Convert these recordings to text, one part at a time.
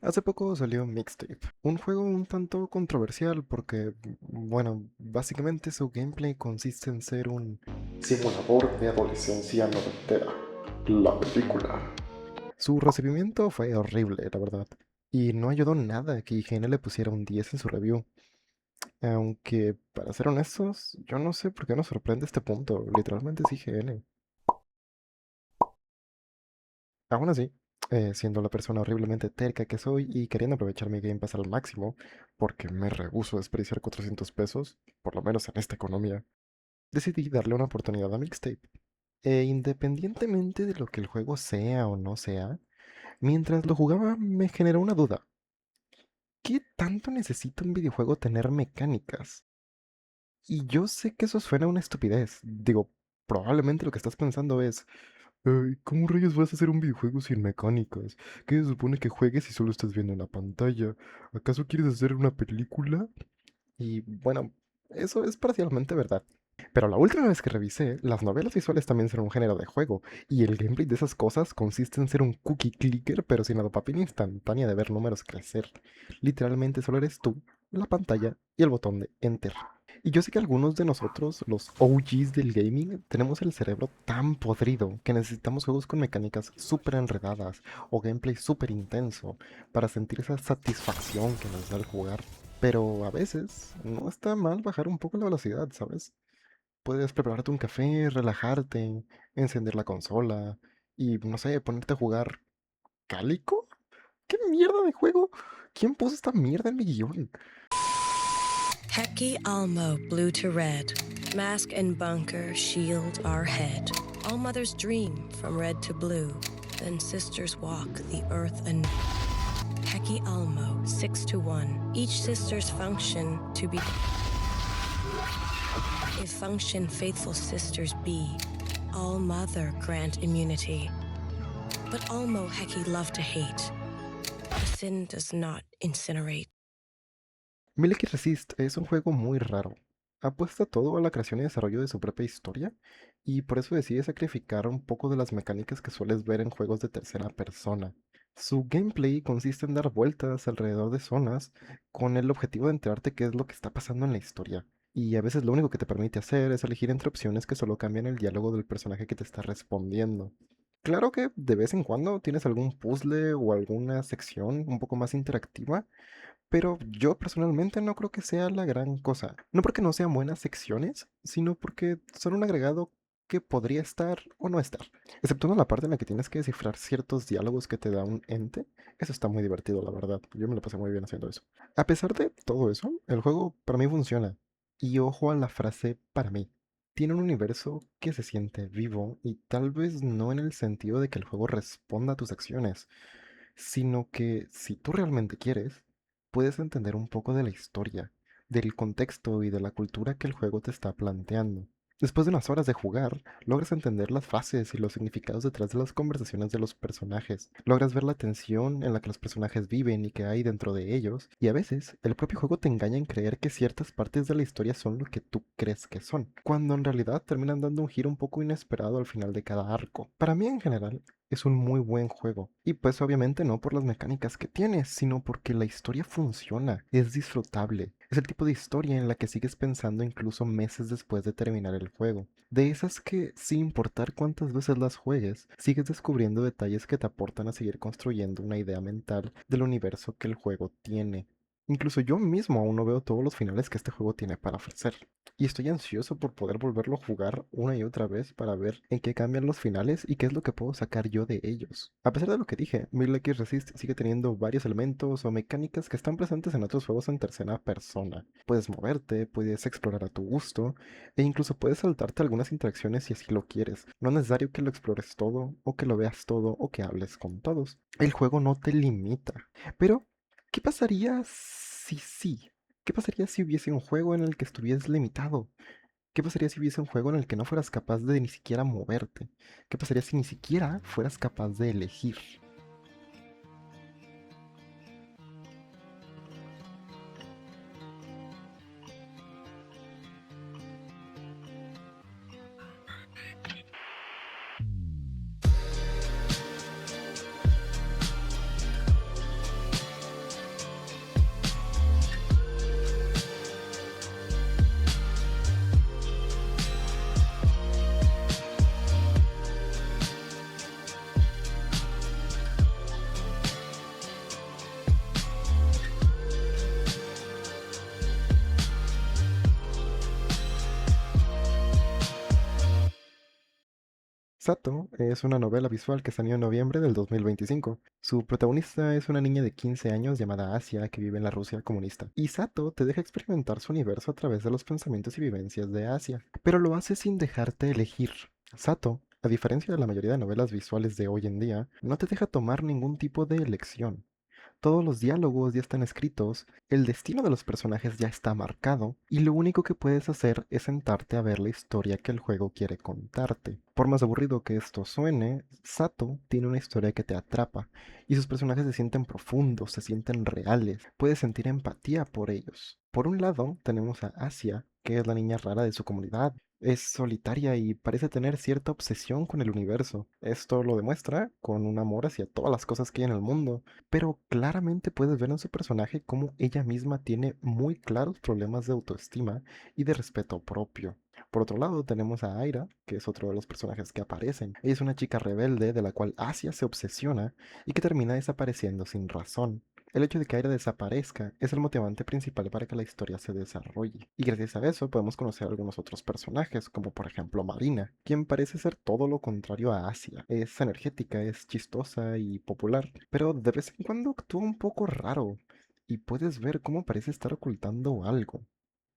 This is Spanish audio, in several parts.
Hace poco salió Mixtape, un juego un tanto controversial porque, bueno, básicamente su gameplay consiste en ser un simulador de adolescencia noventera, la película. Su recibimiento fue horrible, la verdad, y no ayudó nada que IGN le pusiera un 10 en su review, aunque, para ser honestos, yo no sé por qué nos sorprende este punto, literalmente es IGN. Aún así, siendo la persona horriblemente terca que soy y queriendo aprovechar mi Game Pass al máximo, porque me rehúso a desperdiciar 400 pesos, por lo menos en esta economía, decidí darle una oportunidad a Mixtape. E independientemente de lo que el juego sea o no sea, mientras lo jugaba me generó una duda. ¿Qué tanto necesita un videojuego tener mecánicas? Y yo sé que eso suena a una estupidez. Digo, probablemente lo que estás pensando es, ay, ¿cómo rayos vas a hacer un videojuego sin mecánicas? ¿Qué se supone que juegues si solo estás viendo la pantalla? ¿Acaso quieres hacer una película? Y bueno, eso es parcialmente verdad. Pero la última vez que revisé, las novelas visuales también son un género de juego, y el gameplay de esas cosas consiste en ser un cookie clicker, pero sin la dopamina instantánea de ver números crecer. Literalmente solo eres tú, la pantalla y el botón de Enter. Y yo sé que algunos de nosotros, los OGs del gaming, tenemos el cerebro tan podrido que necesitamos juegos con mecánicas súper enredadas o gameplay súper intenso para sentir esa satisfacción que nos da el jugar. Pero a veces no está mal bajar un poco la velocidad, ¿sabes? Puedes prepararte un café, relajarte, encender la consola y, no sé, ponerte a jugar ¿Cálico? ¿Qué mierda de juego? ¿Quién puso esta mierda en mi guión? Heki Almo, blue to red. Mask and bunker shield our head. All mothers dream from red to blue. Then sisters walk the earth anew. Heki Almo, 6 to 1. Each sister's function to be. If function faithful sisters be, all mother grant immunity. But Almo Heki love to hate. The sin does not incinerate. Milky Resist es un juego muy raro. Apuesta todo a la creación y desarrollo de su propia historia, y por eso decide sacrificar un poco de las mecánicas que sueles ver en juegos de tercera persona. Su gameplay consiste en dar vueltas alrededor de zonas con el objetivo de enterarte qué es lo que está pasando en la historia. Y a veces lo único que te permite hacer es elegir entre opciones que solo cambian el diálogo del personaje que te está respondiendo. Claro que de vez en cuando tienes algún puzzle o alguna sección un poco más interactiva, pero yo personalmente no creo que sea la gran cosa. No porque no sean buenas secciones, sino porque son un agregado que podría estar o no estar. Exceptuando la parte en la que tienes que descifrar ciertos diálogos que te da un ente. Eso está muy divertido, la verdad. Yo me lo pasé muy bien haciendo eso. A pesar de todo eso, el juego para mí funciona. Y ojo a la frase para mí. Tiene un universo que se siente vivo y tal vez no en el sentido de que el juego responda a tus acciones, sino que si tú realmente quieres, puedes entender un poco de la historia, del contexto y de la cultura que el juego te está planteando. Después de unas horas de jugar, logras entender las fases y los significados detrás de las conversaciones de los personajes. Logras ver la tensión en la que los personajes viven y que hay dentro de ellos. Y a veces, el propio juego te engaña en creer que ciertas partes de la historia son lo que tú crees que son, cuando en realidad terminan dando un giro un poco inesperado al final de cada arco. Para mí en general, es un muy buen juego. Y pues obviamente no por las mecánicas que tiene, sino porque la historia funciona, es disfrutable. Es el tipo de historia en la que sigues pensando incluso meses después de terminar el juego. De esas que, sin importar cuántas veces las juegues, sigues descubriendo detalles que te aportan a seguir construyendo una idea mental del universo que el juego tiene. Incluso yo mismo aún no veo todos los finales que este juego tiene para ofrecer. Y estoy ansioso por poder volverlo a jugar una y otra vez para ver en qué cambian los finales y qué es lo que puedo sacar yo de ellos. A pesar de lo que dije, Mirror X Resist sigue teniendo varios elementos o mecánicas que están presentes en otros juegos en tercera persona. Puedes moverte, puedes explorar a tu gusto, e incluso puedes saltarte algunas interacciones si así lo quieres. No es necesario que lo explores todo, o que lo veas todo, o que hables con todos. El juego no te limita. Pero, ¿qué pasaría si sí? ¿Qué pasaría si hubiese un juego en el que estuvieras limitado? ¿Qué pasaría si hubiese un juego en el que no fueras capaz de ni siquiera moverte? ¿Qué pasaría si ni siquiera fueras capaz de elegir? Sato es una novela visual que salió en noviembre del 2025. Su protagonista es una niña de 15 años llamada Asia que vive en la Rusia comunista. Y Sato te deja experimentar su universo a través de los pensamientos y vivencias de Asia, pero lo hace sin dejarte elegir. Sato, a diferencia de la mayoría de novelas visuales de hoy en día, no te deja tomar ningún tipo de elección. Todos los diálogos ya están escritos, el destino de los personajes ya está marcado, y lo único que puedes hacer es sentarte a ver la historia que el juego quiere contarte. Por más aburrido que esto suene, Sato tiene una historia que te atrapa, y sus personajes se sienten profundos, se sienten reales, puedes sentir empatía por ellos. Por un lado, tenemos a Asia, que es la niña rara de su comunidad. Es solitaria y parece tener cierta obsesión con el universo. Esto lo demuestra con un amor hacia todas las cosas que hay en el mundo, pero claramente puedes ver en su personaje cómo ella misma tiene muy claros problemas de autoestima y de respeto propio. Por otro lado, tenemos a Aira, que es otro de los personajes que aparecen. Ella es una chica rebelde de la cual Asia se obsesiona y que termina desapareciendo sin razón. El hecho de que Aira desaparezca es el motivante principal para que la historia se desarrolle. Y gracias a eso podemos conocer a algunos otros personajes, como por ejemplo Marina, quien parece ser todo lo contrario a Asia. Es energética, es chistosa y popular, pero de vez en cuando actúa un poco raro. Y puedes ver cómo parece estar ocultando algo.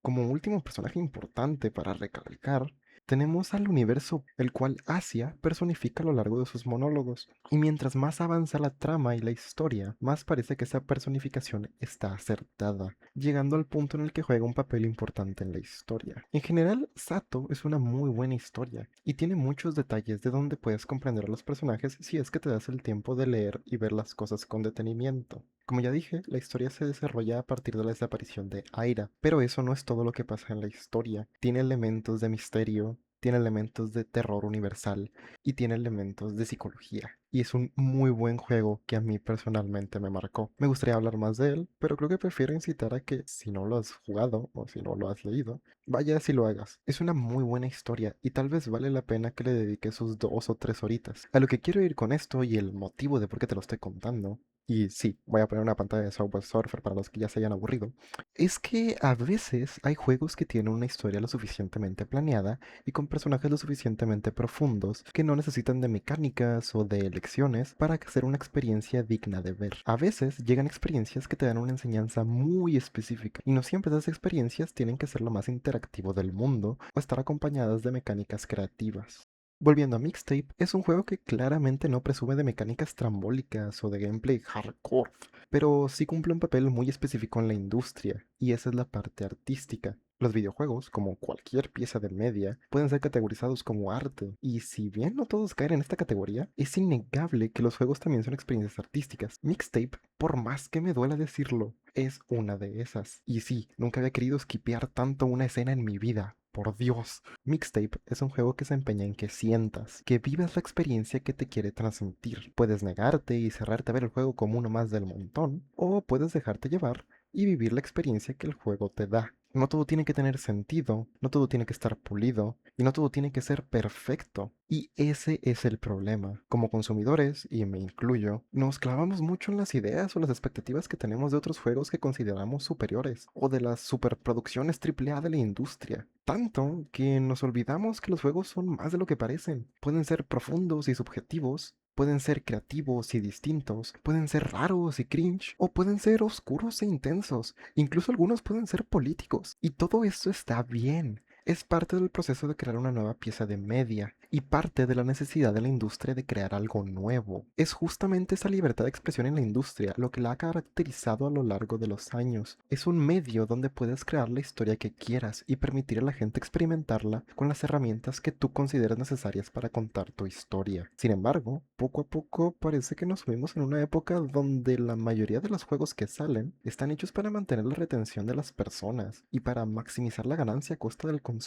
Como último personaje importante para recalcar, tenemos al universo, el cual Asia personifica a lo largo de sus monólogos. Y mientras más avanza la trama y la historia, más parece que esa personificación está acertada, llegando al punto en el que juega un papel importante en la historia. En general, Sato es una muy buena historia y tiene muchos detalles de donde puedes comprender a los personajes si es que te das el tiempo de leer y ver las cosas con detenimiento. Como ya dije, la historia se desarrolla a partir de la desaparición de Aira, pero eso no es todo lo que pasa en la historia. Tiene elementos de misterio, tiene elementos de terror universal y tiene elementos de psicología. Y es un muy buen juego que a mí personalmente me marcó. Me gustaría hablar más de él, pero creo que prefiero incitar a que si no lo has jugado o si no lo has leído, vayas y lo hagas. Es una muy buena historia y tal vez vale la pena que le dediques sus 2 o 3 horitas. A lo que quiero ir con esto y el motivo de por qué te lo estoy contando, y sí, voy a poner una pantalla de Subway Surfer para los que ya se hayan aburrido, es que a veces hay juegos que tienen una historia lo suficientemente planeada y con personajes lo suficientemente profundos que no necesitan de mecánicas o de elecciones para hacer una experiencia digna de ver. A veces llegan experiencias que te dan una enseñanza muy específica y no siempre esas experiencias tienen que ser lo más interactivo del mundo o estar acompañadas de mecánicas creativas. Volviendo a Mixtape, es un juego que claramente no presume de mecánicas trambólicas o de gameplay hardcore, pero sí cumple un papel muy específico en la industria, y esa es la parte artística. Los videojuegos, como cualquier pieza de media, pueden ser categorizados como arte, y si bien no todos caen en esta categoría, es innegable que los juegos también son experiencias artísticas. Mixtape, por más que me duela decirlo, es una de esas. Y sí, nunca había querido skipear tanto una escena en mi vida. Por Dios. Mixtape es un juego que se empeña en que sientas, que vivas la experiencia que te quiere transmitir. Puedes negarte y cerrarte a ver el juego como uno más del montón, o puedes dejarte llevar y vivir la experiencia que el juego te da. No todo tiene que tener sentido, no todo tiene que estar pulido y no todo tiene que ser perfecto. Y ese es el problema. Como consumidores, y me incluyo, nos clavamos mucho en las ideas o las expectativas que tenemos de otros juegos que consideramos superiores o de las superproducciones AAA de la industria. Tanto que nos olvidamos que los juegos son más de lo que parecen. Pueden ser profundos y subjetivos, pueden ser creativos y distintos, pueden ser raros y cringe, o pueden ser oscuros e intensos, incluso algunos pueden ser políticos. Y todo esto está bien. Es parte del proceso de crear una nueva pieza de media y parte de la necesidad de la industria de crear algo nuevo. Es justamente esa libertad de expresión en la industria lo que la ha caracterizado a lo largo de los años. Es un medio donde puedes crear la historia que quieras y permitir a la gente experimentarla con las herramientas que tú consideres necesarias para contar tu historia. Sin embargo, poco a poco parece que nos subimos en una época donde la mayoría de los juegos que salen están hechos para mantener la retención de las personas y para maximizar la ganancia a costa del consumidor.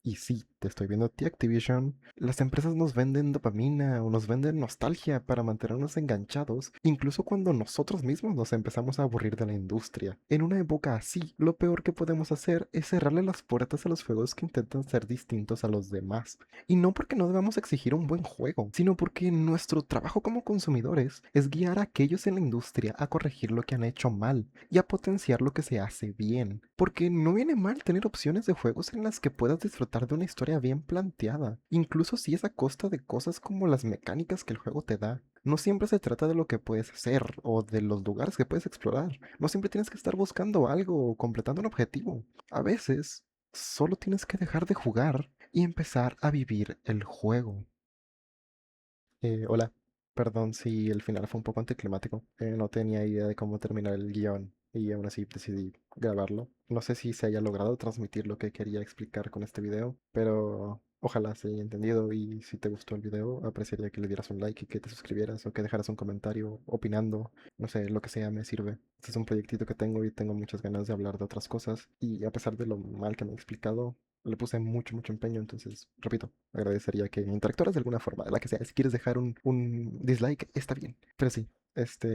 Y sí, te estoy viendo a ti, Activision. Las empresas nos venden dopamina o nos venden nostalgia para mantenernos enganchados, incluso cuando nosotros mismos nos empezamos a aburrir de la industria. En una época así, lo peor que podemos hacer es cerrarle las puertas a los juegos que intentan ser distintos a los demás. Y no porque no debamos exigir un buen juego, sino porque nuestro trabajo como consumidores es guiar a aquellos en la industria a corregir lo que han hecho mal y a potenciar lo que se hace bien. Porque no viene mal tener opciones de juegos en las que puedas disfrutar de una historia bien planteada, incluso incluso si es a costa de cosas como las mecánicas que el juego te da. No siempre se trata de lo que puedes hacer o de los lugares que puedes explorar. No siempre tienes que estar buscando algo o completando un objetivo. A veces, solo tienes que dejar de jugar y empezar a vivir el juego. Hola, perdón si el final fue un poco anticlimático. No tenía idea de cómo terminar el guión y aún así decidí grabarlo. No sé si se haya logrado transmitir lo que quería explicar con este video, pero ojalá se haya entendido y si te gustó el video, apreciaría que le dieras un like y que te suscribieras o que dejaras un comentario opinando. No sé, lo que sea me sirve. Este es un proyectito que tengo y tengo muchas ganas de hablar de otras cosas y a pesar de lo mal que me he explicado, le puse mucho, mucho empeño, entonces, repito, agradecería que interactuaras de alguna forma, de la que sea. Si quieres dejar un dislike, está bien. Pero sí,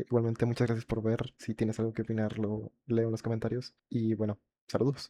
igualmente muchas gracias por ver. Si tienes algo que opinar, lo leo en los comentarios. Y bueno, saludos.